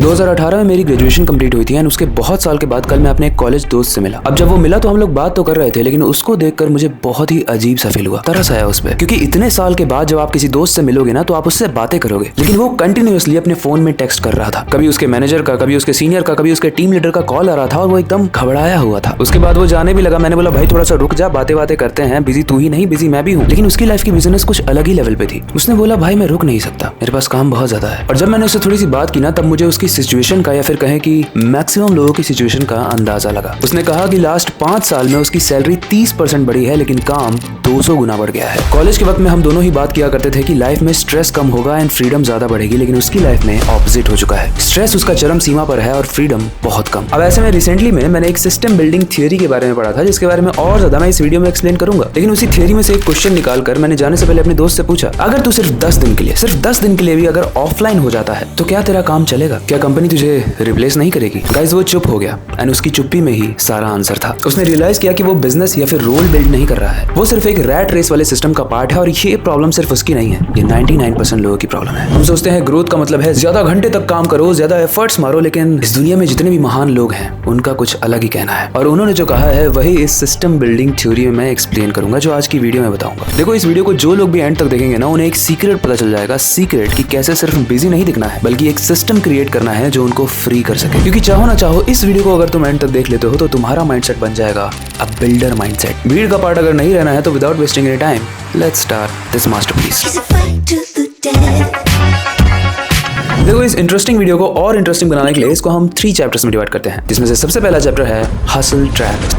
2018 में मेरी graduation complete हुई थी एंड उसके बहुत साल के बाद कल मैं अपने एक कॉलेज दोस्त से मिला। अब जब वो मिला तो हम लोग बात तो कर रहे थे, लेकिन उसको देखकर मुझे बहुत ही अजीब सा फील हुआ, तरस आया उस पर। क्योंकि इतने साल के बाद जब आप किसी दोस्त से मिलोगे ना तो आप उससे बातें करोगे, लेकिन वो कंटिन्यूअसली अपने फोन में टेक्स्ट कर रहा था। कभी उसके मैनेजर का, कभी उसके सीनियर का, कभी उसके टीम लीडर का कॉल आ रहा था और वो एकदम घबराया हुआ था। उसके बाद वो जाने भी लगा। मैंने बोला भाई थोड़ा सा रुक जा, बातें करते हैं, बिजी तू ही नहीं बिजी मैं भी हूँ। लेकिन उसकी लाइफ की बिजनेस कुछ अलग ही लेवल पे थी। उसने बोला भाई मैं रुक नहीं सकता, मेरे पास काम बहुत ज्यादा है। और जब मैंने उससे थोड़ी सी बात की ना तब मुझे उसकी सिचुएशन का या फिर कहें कि मैक्सिमम लोगों की सिचुएशन का अंदाजा लगा। उसने कहा कि लास्ट 5 साल में उसकी सैलरी 30% बढ़ी है, लेकिन काम 200 गुना बढ़ गया है। कॉलेज के वक्त में हम दोनों ही बात किया करते थे कि लाइफ में स्ट्रेस कम होगा एंड फ्रीडम ज्यादा बढ़ेगी, लेकिन उसकी लाइफ में ऑपोजिट हो चुका है। स्ट्रेस उसका चरम सीमा पर है और फ्रीडम बहुत कम। अब ऐसे में रिसेंटली मैंने एक सिस्टम बिल्डिंग थियरी के बारे में पढ़ा था, जिसके बारे में और ज्यादा मैं इस वीडियो में एक्सप्लेन करूंगा। लेकिन उसी थियरी में से एक क्वेश्चन निकालकर मैंने जाने से पहले अपने दोस्त से पूछा, अगर तू सिर्फ 10 दिन के लिए भी अगर ऑफलाइन हो जाता है तो क्या तेरा काम चलेगा? क्या कंपनी तुझे रिप्लेस नहीं करेगी? गाइस वो चुप हो गया एंड उसकी चुप्पी में ही सारा आंसर था। उसने रियलाइज किया कि वो बिजनेस या फिर रोल बिल्ड नहीं कर रहा है, वो सिर्फ एक रैट रेस वाले सिस्टम का पार्ट है। और ये प्रॉब्लम सिर्फ उसकी नहीं है, ये 99% लोगों की प्रॉब्लम है। हम सोचते हैं ग्रोथ का मतलब है ज्यादा घंटे तक काम करो, ज्यादा एफर्ट्स मारो, लेकिन इस दुनिया में जितने भी महान लोग हैं उनका कुछ अलग ही कहना है। और उन्होंने जो कहा है वही इस सिस्टम बिल्डिंग थ्योरी में मैं एक्सप्लेन करूंगा, जो आज की वीडियो में बताऊंगा। देखो इस वीडियो को जो लोग भी एंड तक देखेंगे ना उन्हें एक सीक्रेट पता चल जाएगा। सीक्रेट कि कैसे सिर्फ बिजी नहीं दिखना है, बल्कि एक सिस्टम क्रिएट करना है जो उनको फ्री कर सके। क्योंकि चाहो ना चाहो इस वीडियो को अगर तुम एंड तक देख लेते हो तो तुम्हारा माइंडसेट बन जाएगा अ बिल्डर माइंडसेट। भीड़ का पार्ट अगर नहीं रहना है तो without wasting any time let's start this masterpiece. देखो इस इंटरेस्टिंग वीडियो को और इंटरेस्टिंग बनाने के लिए इसको हम 3 चैप्टर्स में डिवाइड करते हैं, जिसमें से सबसे पहला चैप्टर है हसल ट्रैप।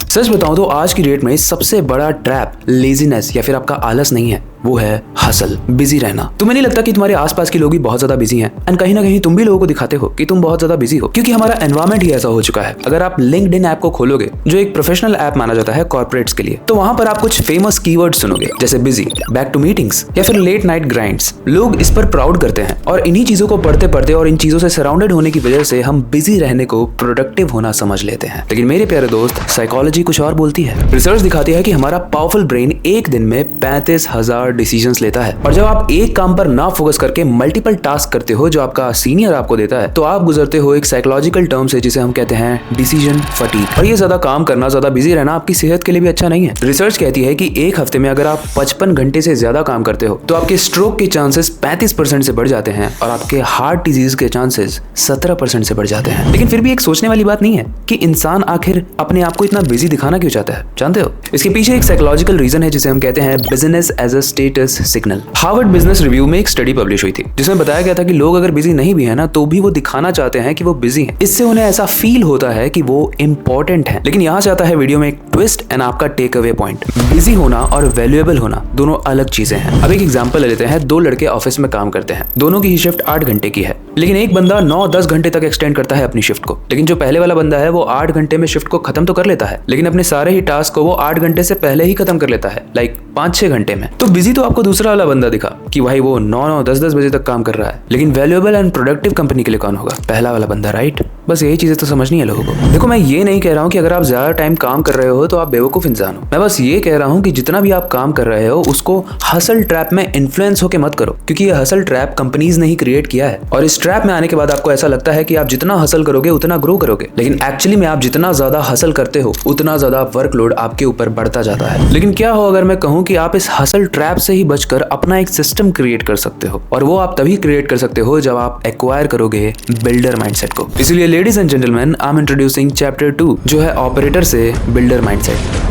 सच बताऊं तो आज की डेट में सबसे बड़ा ट्रैप लेजीनेस या फिर आपका आलस नहीं है, वो है हसल, बिजी रहना। तुम्हें नहीं लगता कि तुम्हारे आसपास के लोग भी बहुत ज्यादा बिजी हैं एंड कहीं ना कहीं तुम भी लोगों को दिखाते हो कि तुम बहुत ज्यादा बिजी हो? क्योंकि हमारा एनवायरमेंट ही ऐसा हो चुका है। अगर आप लिंक्डइन ऐप को खोलोगे, जो एक प्रोफेशनल ऐप माना जाता है कॉर्पोरेट्स के लिए, तो वहां पर आप कुछ फेमस कीवर्ड सुनोगे जैसे बिजी, बैक टू मीटिंग्स या फिर लेट नाइट ग्राइंड्स। लोग इस पर प्राउड करते हैं और इन्हीं चीजों को पढ़ते पढ़ते और इन चीजों से सराउंडेड होने की वजह से हम बिजी रहने को प्रोडक्टिव होना समझ लेते हैं। लेकिन मेरे प्यारे दोस्त, साइकोलॉजी कुछ और बोलती है। रिसर्च दिखाती है कि हमारा पावरफुल ब्रेन एक दिन में 35,000 डिसीजंस लेता है। और जब आप एक काम पर ना फोकस करके मल्टीपल टास्क करते हो जो आपका सीनियर आपको देता है, तो आप गुजरते हो एक साइकोलॉजिकल टर्म से जिसे हम कहते हैं डिसीजन फटीग। और ये ज्यादा काम करना, ज्यादा बिजी रहना आपकी सेहत के लिए भी अच्छा नहीं है। रिसर्च कहती है कि एक हफ्ते में अगर आप 55 घंटे से ज्यादा काम करते हो तो आपके स्ट्रोक के चांसेस 35% से बढ़ जाते हैं और आपके हार्ट डिजीज के चांसेस 17% से बढ़ जाते हैं। लेकिन फिर भी एक सोचने वाली बात नहीं है कि इंसान आखिर अपने आप को इतना बिजी दिखाना क्यों चाहता है? जानते हो इसके पीछे एक साइकोलॉजिकल रीजन है जिसे हम कहते हैं business as a status signal. Harvard Business Review में एक स्टडी पब्लिश हुई थी जिसमें बताया गया था कि लोग अगर बिजी नहीं भी है ना तो भी वो दिखाना चाहते हैं कि वो बिजी हैं। इससे उन्हें ऐसा फील होता है कि वो इंपॉर्टेंट है। लेकिन यहाँ से आता है वीडियो में एक ट्विस्ट एंड आपका टेक अवे पॉइंट। बिजी होना और वैल्यूएबल होना दोनों अलग चीजें हैं। अब एक एग्जांपल ले लेते हैं। 2 लड़के ऑफिस में काम करते हैं, दोनों की ही शिफ्ट 8 घंटे की है, लेकिन एक बंदा 9-10 घंटे तक एक्सटेंड करता है अपनी शिफ्ट को। लेकिन जो पहले वाला बंदा है वो 8 घंटे में शिफ्ट को खत्म तो कर लेता है, लेकिन अपने सारे ही टास्क को वो 8 घंटे से पहले ही खत्म कर लेता है, लाइक 5-6 घंटे में। तो बिजी तो आपको दूसरा वाला बंदा दिखा कि भाई वो 9-9, 10-10 बजे तक काम कर रहा है, लेकिन वैल्यूएबल एंड प्रोडक्टिव कंपनी के लिए कौन होगा? पहला वाला बंदा, राइट? बस यही चीजें तो समझनी है लोगों को। देखो मैं ये नहीं कह रहा हूँ कि अगर आप ज्यादा टाइम काम कर रहे हो तो आप बेवकूफ इंसान हो। मैं बस ये कह रहा हूँ कि जितना भी आप काम कर रहे हो उसको हसल ट्रैप में इन्फ्लुएंस होकर मत करो, क्योंकि ये हसल ट्रैप कंपनीज ने ही क्रिएट किया है। और इस ट्रैप में आने के बाद आपको ऐसा लगता है कि आप जितना हसल करोगे उतना ग्रो करोगे, लेकिन एक्चुअली में आप जितना ज्यादा हसल करते हो उतना ज्यादा वर्कलोड आपके ऊपर बढ़ता जाता है। लेकिन क्या हो अगर मैं कहूँ कि आप इस हसल ट्रैप से ही बचकर अपना एक सिस्टम क्रिएट कर सकते हो, और वो आप तभी क्रिएट कर सकते हो जब आप एक्वायर करोगे बिल्डर माइंडसेट को। इसलिए ladies and gentleman, I am introducing chapter 2 जो है ऑपरेटर से बिल्डर माइंडसेट।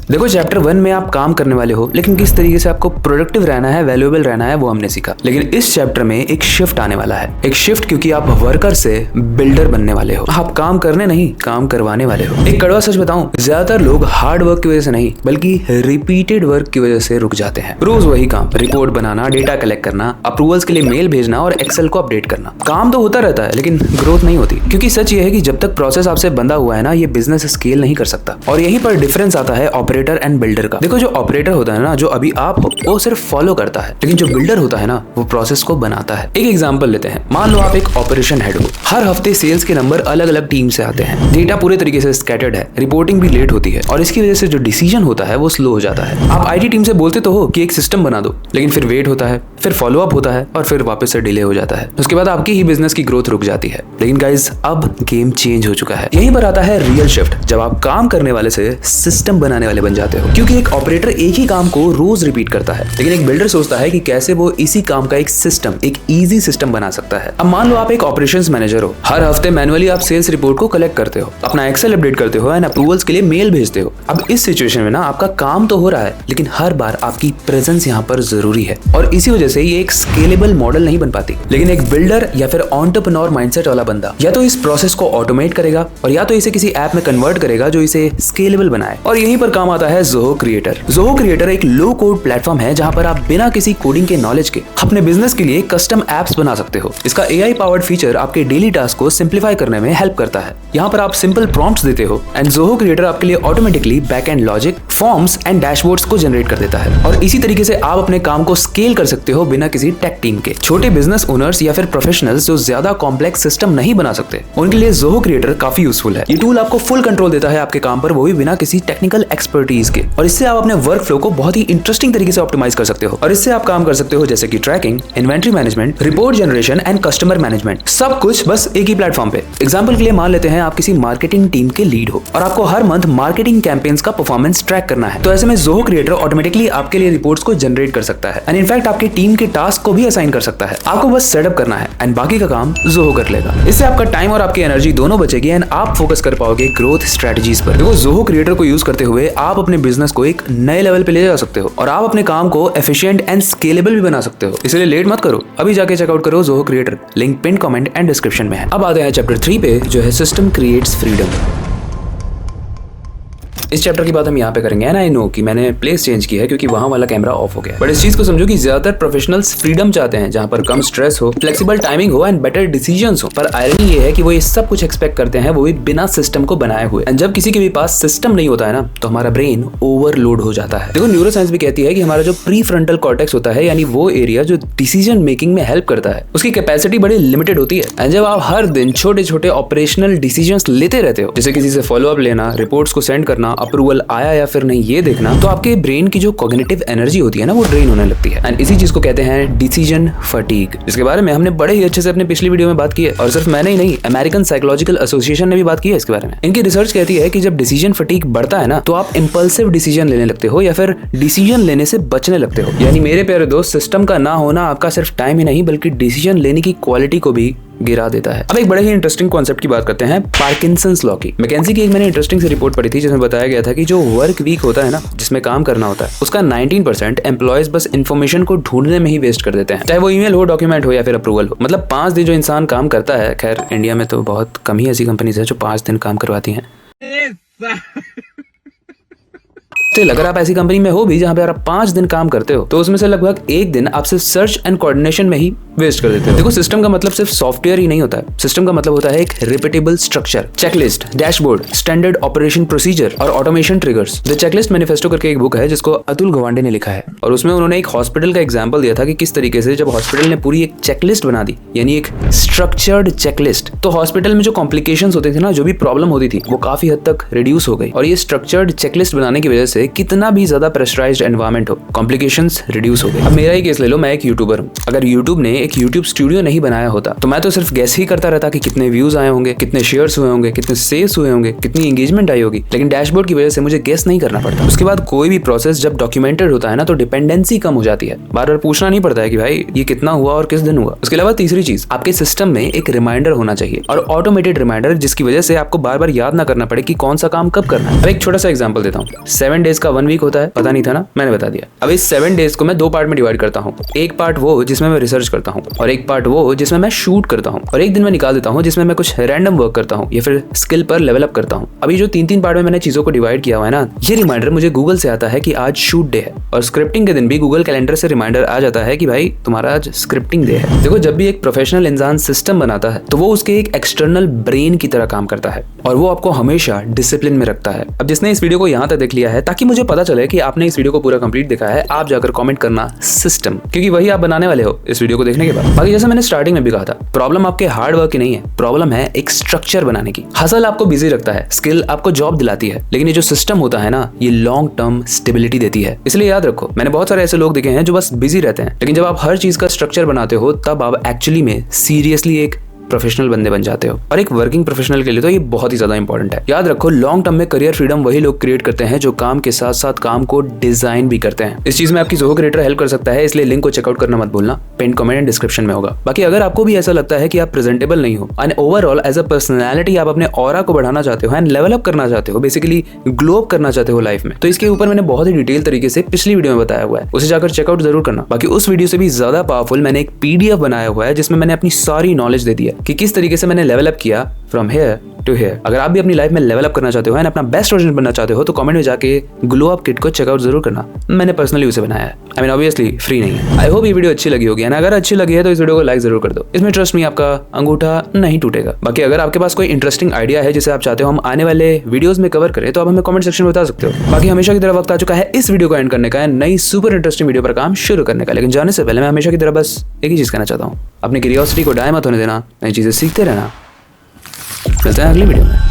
देखो चैप्टर 1 में आप काम करने वाले हो, लेकिन किस तरीके से आपको प्रोडक्टिव रहना है, वैल्यूएबल रहना है, वो हमने सीखा। लेकिन इस चैप्टर में एक शिफ्ट आने वाला है। एक शिफ्ट क्योंकि आप वर्कर से बिल्डर बनने वाले हो। आप काम करने नहीं, काम करवाने वाले हो। एक कड़वा सच बताऊं, ज्यादातर लोग हार्ड वर्क की वजह से नहीं बल्कि रिपीटेड वर्क की वजह से रुक जाते हैं। रोज वही काम, रिपोर्ट बनाना, डेटा कलेक्ट करना, अप्रूवल्स के लिए मेल भेजना और एक्सेल को अपडेट करना। काम तो होता रहता है लेकिन ग्रोथ नहीं होती, क्योंकि सच ये है कि जब तक प्रोसेस आपसे बंधा हुआ है ना, ये बिजनेस स्केल नहीं कर सकता। और यहीं पर डिफरेंस आता है ऑपरेटर ऑपरेटर एंड बिल्डर का। देखो जो ऑपरेटर होता है ना, जो अभी आप हो, वो सिर्फ फॉलो करता है, लेकिन जो बिल्डर होता है ना, वो प्रोसेस को बनाता है। एक एग्जांपल लेते हैं। मान लो आप एक ऑपरेशन हेड हो। हर हफ्ते सेल्स के नंबर अलग अलग टीम से आते हैं, डेटा पूरे तरीके से स्कैटर्ड है, रिपोर्टिंग भी लेट होती है और इसकी वजह से जो डिसीजन होता है वो स्लो हो जाता है। आप आईटी टीम से बोलते तो हो कि एक सिस्टम बना दो, लेकिन फिर वेट होता है, फिर फॉलो अप होता है और फिर वापस से डिले हो जाता है। उसके बाद आपकी ही बिजनेस की ग्रोथ रुक जाती है। लेकिन गाइज अब गेम चेंज हो चुका है। यहीं पर आता है रियल शिफ्ट, जब आप काम करने वाले से सिस्टम बनाने वाले बन जाते हो। क्योंकि एक ऑपरेटर एक ही काम को रोज रिपीट करता है, लेकिन एक बिल्डर सोचता है कि कैसे वो इसी काम का एक सिस्टम, एक इजी सिस्टम बना सकता है। अब मान लो आप एक ऑपरेशंस मैनेजर हो। हर हफ्ते मैनुअली आप सेल्स रिपोर्ट को कलेक्ट करते हो, अपना एक्सेल अपडेट करते हो एंड अप्रूवल्स के लिए मेल भेजते हो। अब इस सिचुएशन में ना आपका काम तो हो रहा है, लेकिन हर बार आपकी प्रेजेंस यहाँ पर जरूरी है और इसी वजह से ये एक स्केलेबल मॉडल नहीं बन पाती। लेकिन एक बिल्डर या फिर एंटरप्रेन्योर माइंडसेट वाला बंदा या तो इस प्रोसेस को ऑटोमेट करेगा और या तो इसे किसी ऐप में कन्वर्ट करेगा जो इसे स्केलेबल बनाए। और यहीं पर काम आता है ज़ोहो क्रिएटर। ज़ोहो क्रिएटर एक लो कोड प्लेटफॉर्म है जहां पर आप बिना किसी कोडिंग के नॉलेज के अपने बिजनेस के लिए कस्टम एप्स बना सकते हो। इसका एआई पावर्ड फीचर आपके डेली टास्क को सिंप्लीफाई करने में हेल्प करता है। यहाँ पर आप सिंपल प्रॉम्प्ट्स देते हो एंड ज़ोहो क्रिएटर आपके लिए automatically back and logic, forms and dashboards को जनरेट कर देता है। और इसी तरीके से आप अपने काम को स्केल कर सकते हो बिना किसी टेक टीम के। छोटे बिजनेस ओनर्स या फिर प्रोफेशनल्स जो ज्यादा कॉम्प्लेक्स सिस्टम नहीं बना सकते, उनके लिए ज़ोहो क्रिएटर काफी यूजफुल है। ये टूल आपको फुल कंट्रोल देता है आपके काम पर, वो भी बिना किसी टेक्निकल एक्सपर्टीज के। और इससे आप अपने वर्क फ्लो को बहुत ही इंटरेस्टिंग तरीके से ऑप्टिमाइज कर सकते हो। और इससे आप काम कर सकते हो जैसे कि tracking, inventory management, report generation and customer management, सब कुछ बस एक ही प्लेटफॉर्म पे। एग्जांपल के लिए मान लेते हैं आप किसी मार्केटिंग टीम के लीड हो और आपको हर मंथ मार्केटिंग कैंपेन्स का परफॉर्मेंस ट्रैक करना है। तो ऐसे में ज़ोहो क्रिएटर ऑटोमेटिकली आपके लिए रिपोर्ट्स को जनरेट कर सकता है एंड इनफैक्ट आपकी टीम के टास्क को भी असाइन कर सकता है। आपको बस सेटअप करना है एंड बाकी का काम ज़ोहो कर लेगा। इससे आपका टाइम और आपकी एनर्जी दोनों बचेगी एंड आप फोकस कर पाओगे ग्रोथ स्ट्रेटजीज पर। देखो ज़ोहो क्रिएटर को यूज करते हुए आप अपने बिजनेस को एक नए लेवल पे ले जा सकते हो और आप अपने काम को एफिशिएंट एंड स्केलेबल भी बना सकते हो। इसलिए लेट मत करो, अभी जाके चेकआउट करो Zoho creator. Link pin comment and description में है। अब आते हैं चैप्टर 3 पे, जो है सिस्टम क्रिएट्स फ्रीडम। इस चैप्टर की बात हम यहाँ पे करेंगे एंड आई नो कि मैंने प्लेस चेंज किया है क्योंकि वहाँ वाला कैमरा ऑफ हो गया। बट इस चीज को समझो कि ज्यादातर प्रोफेशनल्स फ्रीडम चाहते हैं जहाँ पर कम स्ट्रेस हो, फ्लेक्सिबल टाइमिंग हो एंड बेटर डिसीजंस हो। पर आयरनी ये है कि वो ये सब कुछ एक्सपेक्ट करते हैं, वो भी बिना सिस्टम को बनाए हुए। एंड जब किसी के भी पास सिस्टम नहीं होता है ना, तो हमारा ब्रेन ओवरलोड हो जाता है। देखो न्यूरो साइंस भी कहती है कि हमारा जो प्री फ्रंटल कॉर्टेक्स होता है, यानी वो एरिया जो डिसीजन मेकिंग में हेल्प करता है, उसकी कैपेसिटी बड़ी लिमिटेड होती है। एंड जब आप हर दिन छोटे छोटे ऑपरेशनल डिसीजंस लेते रहते हो, जैसे किसी से फॉलो अप लेना, रिपोर्ट्स को सेंड करना, अप्रूवल आया या फिर नहीं ये देखना, तो आपके ब्रेन की जो कॉग्निटिव एनर्जी होती है ना, वो ड्रेन होने लगती है। एंड इसी चीज को कहते हैं डिसीजन फटीग, जिसके बारे में हमने बड़े ही अच्छे से अपने पिछली वीडियो में बात की है। और सिर्फ मैंने ही नहीं, अमेरिकन साइकोलॉजिकल एसोसिएशन ने भी बात की है इसके बारे में। इनकी रिसर्च कहती है कि जब डिसीजन फटीग बढ़ता है ना, तो आप इंपल्सिव डिसीजन लेने लगते हो या फिर डिसीजन लेने से बचने लगते हो। यानी मेरे प्यारे दोस्त, सिस्टम का ना होना आपका सिर्फ टाइम ही नहीं बल्कि डिसीजन लेने की क्वालिटी को भी गिरा देता है। अब एक बड़े ही इंटरेस्टिंग कॉन्सेप्ट की बात करते हैं, पार्किंसंस लॉ की। मैकेंजी की एक मैंने इंटरेस्टिंग सी रिपोर्ट पढ़ी थी जिसमें बताया गया था कि जो वर्क वीक होता है ना, जिसमें काम करना होता है, उसका 19% एम्प्लॉयज बस इन्फॉर्मेशन को ढूंढने में ही वेस्ट कर देते हैं, चाहे वो ईमेल हो, डॉक्यूमेंट हो या फिर अप्रूवल हो। मतलब 5 दिन जो इंसान काम करता है, खैर इंडिया में तो बहुत कम ही ऐसी कंपनीज है जो 5 दिन काम करवाती हैं। अगर आप ऐसी कंपनी में हो भी जहां पे आप 5 दिन काम करते हो, तो उसमें से लगभग 1 दिन आप सिर्फ सर्च एंड कोऑर्डिनेशन में ही वेस्ट कर देते हो। देखो सिस्टम का मतलब सिर्फ सॉफ्टवेयर ही नहीं होता है। सिस्टम का मतलब होता है एक repeatable structure, checklist, dashboard, standard operation procedure और automation triggers. The checklist manifesto करके एक बुक है जिसको अतुल गवांडे ने लिखा है, और उसमें उन्होंने एक हॉस्पिटल का एग्जांपल दिया था कि किस तरीके से जब हॉस्पिटल ने पूरी एक चेकलिस्ट बना दी, यानी एक स्ट्रक्चर्ड चेकलिस्ट, तो हॉस्पिटल में जो कॉम्प्लिकेशंस होते थे ना, जो भी प्रॉब्लम होती थी, वो काफी हद तक रिड्यूस हो गई। और ये स्ट्रक्चर्ड चेकलिस्ट बनाने की वजह से कितना भी ज्यादा प्रेशराइज्ड एनवायरनमेंट हो, कॉम्प्लिकेशंस रिड्यूस हो गए। अब मेरा ही केस ले लो, मैं एक यूट्यूबर हूँ। अगर यूट्यूब ने एक यूट्यूब स्टूडियो नहीं बनाया होता तो मैं तो सिर्फ गैस ही करता रहता कि कितने व्यूज आए होंगे, कितने शेयर्स हुए होंगे, कितने सेल्स हुए होंगे, कितनी एंगेजमेंट आई होगी। लेकिन डैशबोर्ड की वजह से मुझे गैस नहीं करना पड़ता। उसके बाद कोई भी प्रोसेस जब डॉक्यूमेंटेड होता है ना, तो डिपेंडेंसी कम हो जाती है। बार बार पूछना नहीं पड़ता है कि भाई ये कितना हुआ और किस दिन हुआ। उसके अलावा तीसरी चीज, आपके सिस्टम में एक रिमाइंडर होना चाहिए, और ऑटोमेटेड रिमाइंडर, जिसकी वजह से आपको बार बार याद ना करना पड़े कि कौन सा काम कब करना है। अब एक छोटा सा एग्जांपल देता हूँ। 7 डेज का 1 वीक होता है, पता नहीं था ना, मैंने बता दिया। अब इस 7 डेज को मैं 2 पार्ट में डिवाइड करता हूँ। एक पार्ट वो जिसमें मैं रिसर्च करता हूँ, और एक पार्ट वो जिसमें मैं शूट करता हूँ, और एक दिन मैं निकाल देता हूँ जिसमें मैं कुछ रैंडम वर्क करता हूँ या फिर स्किल पर लेवल अप करता हूँ। अभी जो 3-3 पार्ट में मैंने चीजों को डिवाइड किया हुआ है ना, ये रिमाइंडर मुझे गूगल से आता है कि आज शूट डे है, और स्क्रिप्टिंग के दिन भी गूगल कैलेंडर से रिमाइंडर आ जाता है कि भाई तुम्हारा आज स्क्रिप्टिंग डे है। देखो जब भी एक प्रोफेशनल इंसान सिस्टम बनाता है तो वो उसके एक एक्सटर्नल ब्रेन की तरह काम करता है, और वो आपको हमेशा डिसिप्लिन में रखता है। अब जिसने इस वीडियो को यहाँ तक देख लिया है, ताकि ताकि मुझे पता चले कि आपने इस वीडियो को पूरा कंप्लीट देखा है, आप जाकर कमेंट करना सिस्टम, क्योंकि वही आप बनाने वाले हो इस वीडियो को देखने के बाद। बाकी जैसे मैंने स्टार्टिंग में भी कहा था, प्रॉब्लम आपके हार्ड वर्क की नहीं है, प्रॉब्लम है एक स्ट्रक्चर बनाने की। हसल आपको बिजी रखता है, स्किल आपको जॉब दिलाती है, लेकिन ये जो सिस्टम होता है ना, ये लॉन्ग टर्म स्टेबिलिटी देती है। इसलिए याद रखो, मैंने बहुत सारे ऐसे लोग देखे हैं जो बस बिजी रहते हैं, लेकिन जब आप हर चीज का स्ट्रक्चर बनाते हो तब आप एक्चुअली में सीरियसली एक प्रोफेशनल बंदे बन जाते हो। और एक वर्किंग प्रोफेशनल के लिए तो ये बहुत ही ज्यादा इंपॉर्टेंट है। याद रखो, लॉन्ग टर्म में करियर फ्रीडम वही लोग क्रिएट करते हैं जो काम के साथ साथ काम को डिजाइन भी करते हैं। इस चीज में आपकी जोहो क्रिएटर हेल्प कर सकता है, इसलिए लिंक को चेकआउट करना मत भूलना। पिन कमेंट एंड डिस्क्रिप्शन में होगा। बाकी अगर आपको भी ऐसा लगता है कि आप प्रेजेंटेबल नहीं हो and overall as a personality आप अपने ऑरा को बढ़ाना चाहते हो एंड लेवल अप करना चाहते हो, बेसिकली ग्लो अप करना चाहते हो लाइफ में, तो इसके ऊपर मैंने बहुत ही डिटेल तरीके से पिछली वीडियो में बताया हुआ है, उसे जाकर चेकआउट जरूर करना। बाकी उस वीडियो से भी ज्यादा पावरफुल मैंने एक पीडीएफ बनाया हुआ है जिसमें मैंने अपनी सारी नॉलेज दे दी है कि किस तरीके से मैंने लेवल अप किया फ्रॉम हियर टू हियर। अगर आप भी अपनी लाइफ में लेवल अप करना चाहते हो एंड अपना बेस्ट वर्जन बनना चाहते हो तो कमेंट में जाके ग्लो अप किट को चेकआउट जरूर करना। मैंने पर्सनली उसे बनाया है, आई मीन ऑब्वियसली फ्री नहीं है। आई होप ये वीडियो अच्छी लगी होगी, एंड अगर अच्छी लगी है तो इस वीडियो को लाइक जरूर कर दो। इसमें ट्रस्ट में आपका अंगूठा नहीं टूटेगा। बाकी अगर आपके पास कोई इंटरेस्टिंग आइडिया है जिसे आप चाहते हो हम आने वाले वीडियोस में कवर करें तो आप हमें कमेंट सेक्शन में बता सकते हो। बाकी हमेशा की तरह वक्त आ चुका है इस वीडियो को एंड करने का, नई सुपर इंटरेस्टिंग वीडियो पर काम शुरू करने का। लेकिन जाने से पहले मैं हमेशा की तरह बस एक ही चीज कहना चाहता हूँ, अपनी क्यूरियोसिटी को डाय मत होने देना, नई चीजें सीखते रहना। मिलते हैं अगली वीडियो में।